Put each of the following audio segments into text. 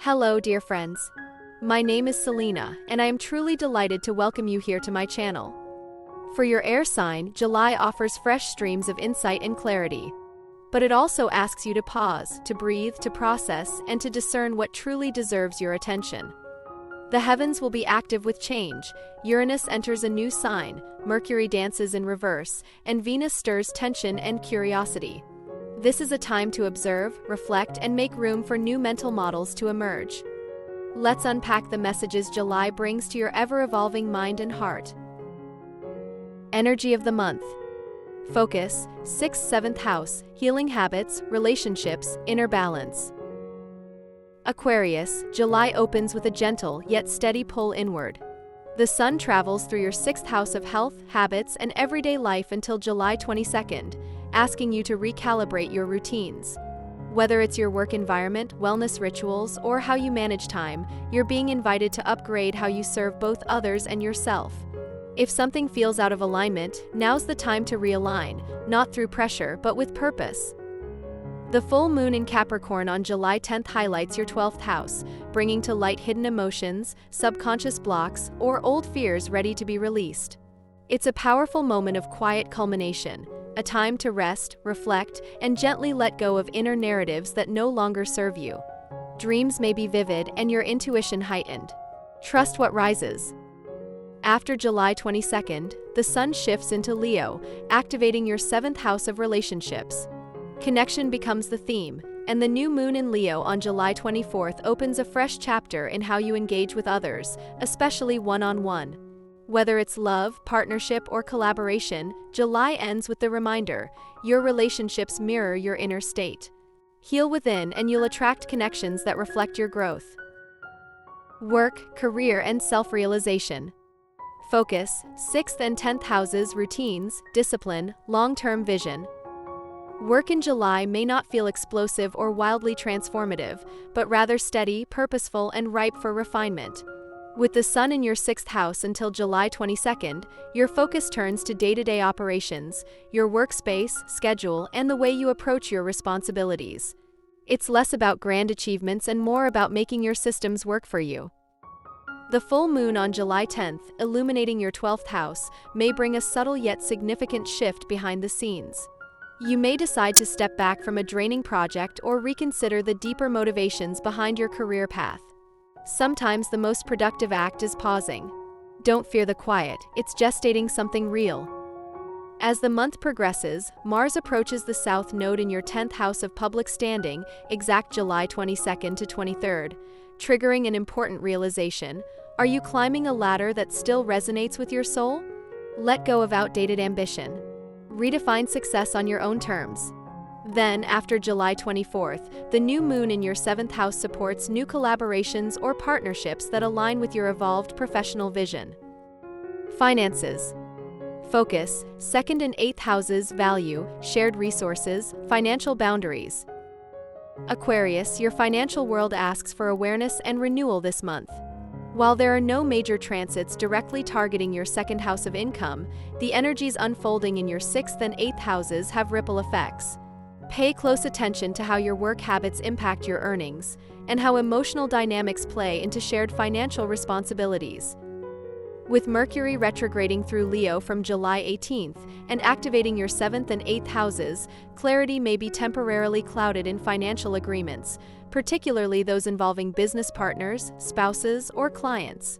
Hello, dear friends. My name is Selena, and I am truly delighted to welcome you here to my channel. For your air sign, July offers fresh streams of insight and clarity. But it also asks you to pause, to breathe, to process, and to discern what truly deserves your attention. The heavens will be active with change. Uranus enters a new sign, Mercury dances in reverse, and Venus stirs tension and curiosity. This is a time to observe, reflect, and make room for new mental models to emerge. Let's unpack the messages July brings to your ever-evolving mind and heart. Energy of the month. Focus, 6th, 7th house, healing habits, relationships, inner balance. Aquarius, July opens with a gentle yet steady pull inward. The sun travels through your 6th house of health, habits, and everyday life until July 22nd, asking you to recalibrate your routines. Whether it's your work environment, wellness rituals, or how you manage time, you're being invited to upgrade how you serve both others and yourself. If something feels out of alignment, now's the time to realign, not through pressure, but with purpose. The full moon in Capricorn on July 10th highlights your 12th house, bringing to light hidden emotions, subconscious blocks, or old fears ready to be released. It's a powerful moment of quiet culmination, a time to rest, reflect, and gently let go of inner narratives that no longer serve you. Dreams may be vivid and your intuition heightened. Trust what rises. After July 22nd, the sun shifts into Leo, activating your 7th house of relationships. Connection becomes the theme, and the new moon in Leo on July 24th opens a fresh chapter in how you engage with others, especially one-on-one. Whether it's love, partnership, or collaboration, July ends with the reminder, your relationships mirror your inner state. Heal within and you'll attract connections that reflect your growth. Work, career, and self-realization. Focus, 6th and 10th houses, routines, discipline, long-term vision. Work in July may not feel explosive or wildly transformative, but rather steady, purposeful, and ripe for refinement. With the sun in your 6th house until July 22nd, your focus turns to day-to-day operations, your workspace, schedule, and the way you approach your responsibilities. It's less about grand achievements and more about making your systems work for you. The full moon on July 10th, illuminating your 12th house, may bring a subtle yet significant shift behind the scenes. You may decide to step back from a draining project or reconsider the deeper motivations behind your career path. Sometimes the most productive act is pausing. Don't fear the quiet, it's gestating something real. As the month progresses, Mars approaches the South Node in your 10th house of public standing, exact July 22nd to 23rd, triggering an important realization. Are you climbing a ladder that still resonates with your soul? Let go of outdated ambition. Redefine success on your own terms. Then, after July 24th, the new moon in your 7th house supports new collaborations or partnerships that align with your evolved professional vision. Finances. Focus, 2nd and 8th houses, value, shared resources, financial boundaries. Aquarius, your financial world asks for awareness and renewal this month. While there are no major transits directly targeting your 2nd house of income, the energies unfolding in your 6th and 8th houses have ripple effects. Pay close attention to how your work habits impact your earnings, and how emotional dynamics play into shared financial responsibilities. With Mercury retrograding through Leo from July 18th and activating your 7th and 8th houses, clarity may be temporarily clouded in financial agreements, particularly those involving business partners, spouses, or clients.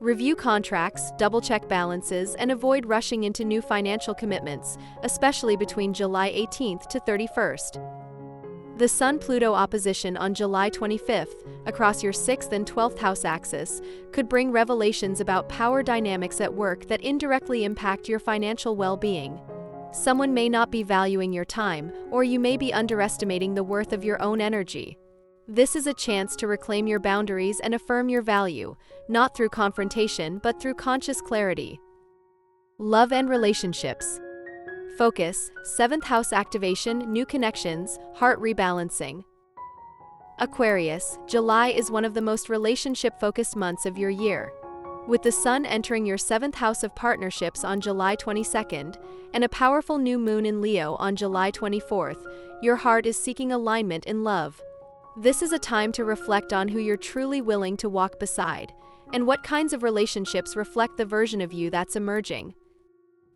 Review contracts, double-check balances, and avoid rushing into new financial commitments, especially between July 18th to 31st. The Sun-Pluto opposition on July 25th, across your 6th and 12th house axis, could bring revelations about power dynamics at work that indirectly impact your financial well-being. Someone may not be valuing your time, or you may be underestimating the worth of your own energy. This is a chance to reclaim your boundaries and affirm your value, not through confrontation but through conscious clarity. Love and relationships. Focus, 7th house activation, new connections, heart rebalancing. Aquarius, July is one of the most relationship-focused months of your year. With the sun entering your 7th house of partnerships on July 22nd, and a powerful new moon in Leo on July 24th, your heart is seeking alignment in love. This is a time to reflect on who you're truly willing to walk beside, and what kinds of relationships reflect the version of you that's emerging.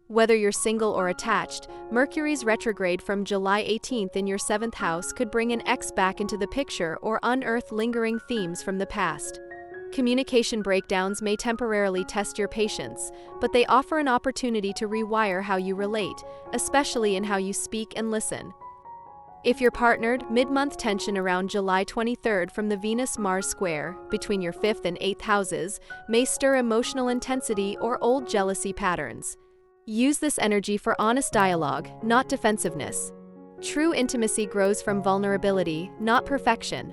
Whether you're single or attached, Mercury's retrograde from July 18th in your 7th house could bring an ex back into the picture or unearth lingering themes from the past. Communication breakdowns may temporarily test your patience, but they offer an opportunity to rewire how you relate, especially in how you speak and listen. If you're partnered, mid-month tension around July 23rd from the Venus-Mars square, between your 5th and 8th houses, may stir emotional intensity or old jealousy patterns. Use this energy for honest dialogue, not defensiveness. True intimacy grows from vulnerability, not perfection.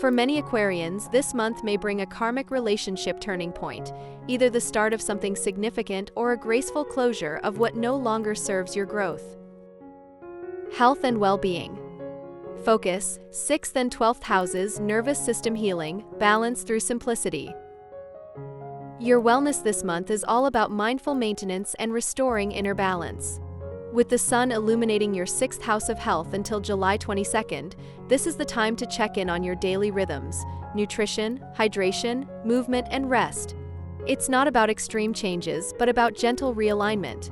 For many Aquarians, this month may bring a karmic relationship turning point, either the start of something significant or a graceful closure of what no longer serves your growth. Health and well-being. Focus: 6th and 12th houses, nervous system healing, balance through simplicity. Your wellness this month is all about mindful maintenance and restoring inner balance. With the sun illuminating your 6th house of health until July 22nd, this is the time to check in on your daily rhythms: nutrition, hydration, movement, and rest. It's not about extreme changes, but about gentle realignment.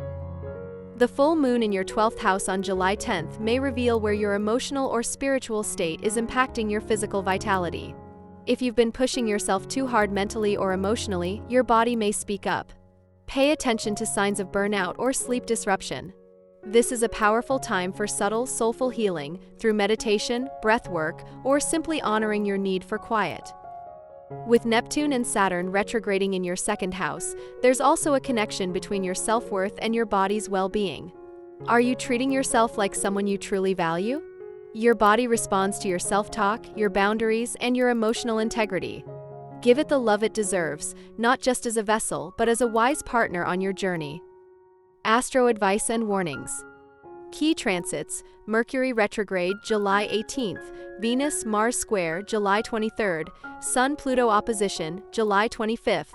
The full moon in your 12th house on July 10th may reveal where your emotional or spiritual state is impacting your physical vitality. If you've been pushing yourself too hard mentally or emotionally, your body may speak up. Pay attention to signs of burnout or sleep disruption. This is a powerful time for subtle, soulful healing through meditation, breath work, or simply honoring your need for quiet. With Neptune and Saturn retrograding in your 2nd house, there's also a connection between your self-worth and your body's well-being. Are you treating yourself like someone you truly value? Your body responds to your self-talk, your boundaries, and your emotional integrity. Give it the love it deserves, not just as a vessel, but as a wise partner on your journey. Astro advice and warnings. Key transits: Mercury retrograde July 18th, Venus-Mars square July 23rd, Sun-Pluto opposition July 25th.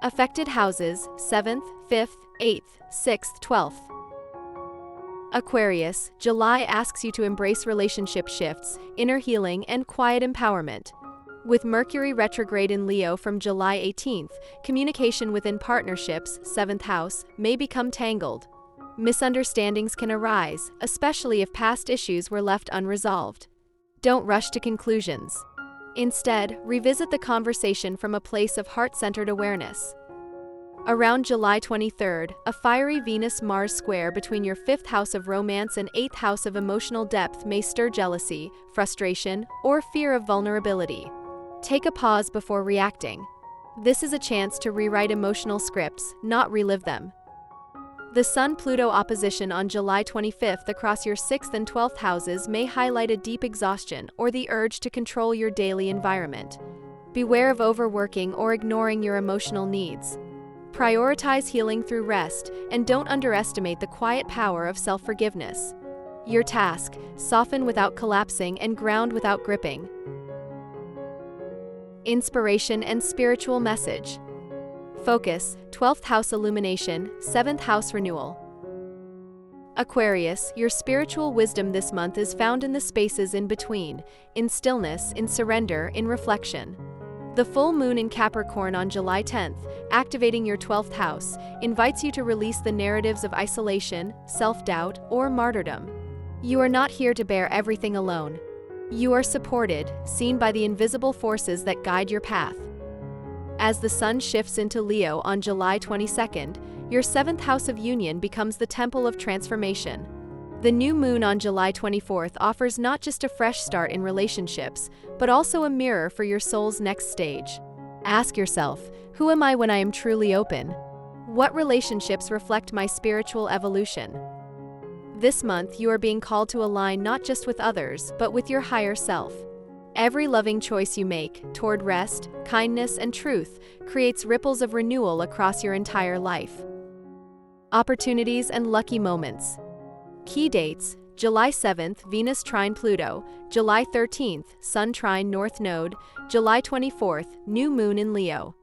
Affected houses: 7th, 5th, 8th, 6th, 12th. Aquarius, July asks you to embrace relationship shifts, inner healing, and quiet empowerment. With Mercury retrograde in Leo from July 18th, communication within partnerships, 7th house, may become tangled. Misunderstandings can arise, especially if past issues were left unresolved. Don't rush to conclusions. Instead, revisit the conversation from a place of heart-centered awareness. Around July 23rd, a fiery Venus-Mars square between your 5th house of romance and 8th house of emotional depth may stir jealousy, frustration, or fear of vulnerability. Take a pause before reacting. This is a chance to rewrite emotional scripts, not relive them. The Sun-Pluto opposition on July 25th across your 6th and 12th houses may highlight a deep exhaustion or the urge to control your daily environment. Beware of overworking or ignoring your emotional needs. Prioritize healing through rest, and don't underestimate the quiet power of self-forgiveness. Your task: soften without collapsing and ground without gripping. Inspiration and spiritual message. Focus: 12th house illumination, 7th house renewal. Aquarius, your spiritual wisdom this month is found in the spaces in between, in stillness, in surrender, in reflection. The full moon in Capricorn on July 10th, activating your 12th house, invites you to release the narratives of isolation, self-doubt, or martyrdom. You are not here to bear everything alone. You are supported, seen by the invisible forces that guide your path. As the sun shifts into Leo on July 22nd, your 7th house of union becomes the temple of transformation. The new moon on July 24th offers not just a fresh start in relationships, but also a mirror for your soul's next stage. Ask yourself, who am I when I am truly open? What relationships reflect my spiritual evolution? This month, you are being called to align not just with others, but with your higher self. Every loving choice you make toward rest, kindness, and truth creates ripples of renewal across your entire life. Opportunities and lucky moments. Key dates: July 7th, Venus trine Pluto, July 13th, Sun trine North Node, July 24th, new moon in Leo.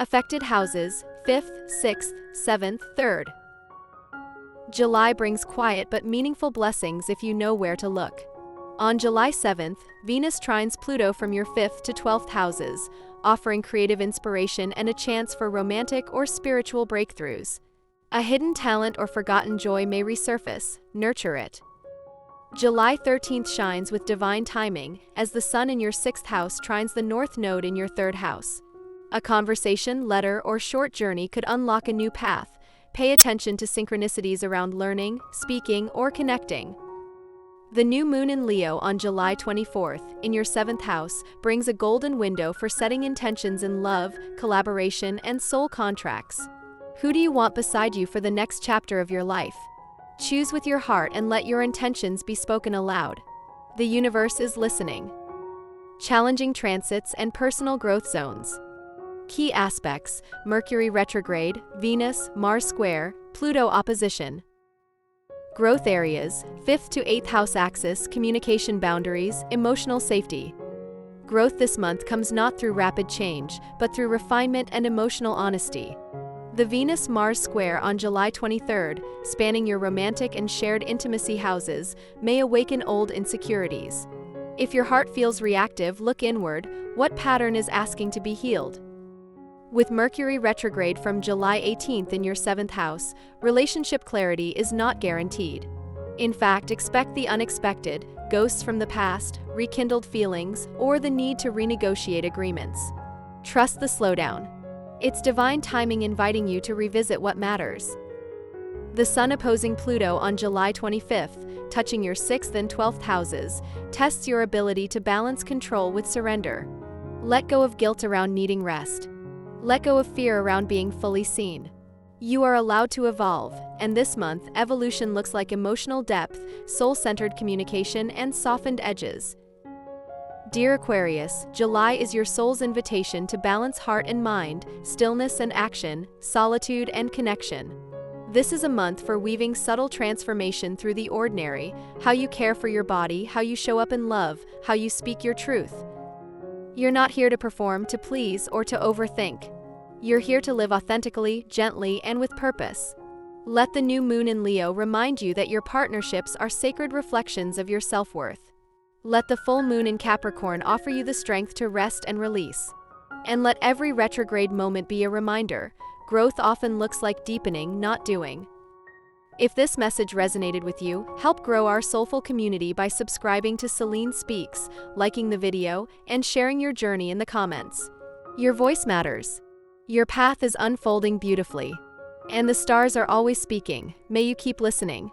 Affected houses: 5th, 6th, 7th, 3rd. July brings quiet but meaningful blessings if you know where to look. On July 7th, Venus trines Pluto from your 5th to 12th houses, offering creative inspiration and a chance for romantic or spiritual breakthroughs. A hidden talent or forgotten joy may resurface. Nurture it. July 13th shines with divine timing, as the Sun in your 6th house trines the North Node in your 3rd house. A conversation, letter, or short journey could unlock a new path. Pay attention to synchronicities around learning, speaking, or connecting. The new moon in Leo on July 24th, in your 7th house, brings a golden window for setting intentions in love, collaboration, and soul contracts. Who do you want beside you for the next chapter of your life? Choose with your heart and let your intentions be spoken aloud. The universe is listening. Challenging transits and personal growth zones. Key aspects: Mercury retrograde, Venus, Mars square, Pluto opposition. Growth areas: 5th to 8th house axis, communication boundaries, emotional safety. Growth this month comes not through rapid change, but through refinement and emotional honesty. The Venus-Mars square on July 23rd, spanning your romantic and shared intimacy houses, may awaken old insecurities. If your heart feels reactive, look inward. What pattern is asking to be healed? With Mercury retrograde from July 18th in your 7th house, relationship clarity is not guaranteed. In fact, expect the unexpected, ghosts from the past, rekindled feelings, or the need to renegotiate agreements. Trust the slowdown. It's divine timing inviting you to revisit what matters. The Sun opposing Pluto on July 25th, touching your 6th and 12th houses, tests your ability to balance control with surrender. Let go of guilt around needing rest. Let go of fear around being fully seen. You are allowed to evolve, and this month, evolution looks like emotional depth, soul-centered communication, and softened edges. Dear Aquarius, July is your soul's invitation to balance heart and mind, stillness and action, solitude and connection. This is a month for weaving subtle transformation through the ordinary: how you care for your body, how you show up in love, how you speak your truth. You're not here to perform, to please, or to overthink. You're here to live authentically, gently, and with purpose. Let the new moon in Leo remind you that your partnerships are sacred reflections of your self-worth. Let the full moon in Capricorn offer you the strength to rest and release. And let every retrograde moment be a reminder: growth often looks like deepening, not doing. If this message resonated with you, help grow our soulful community by subscribing to Selene Speaks, liking the video, and sharing your journey in the comments. Your voice matters. Your path is unfolding beautifully. And the stars are always speaking. May you keep listening.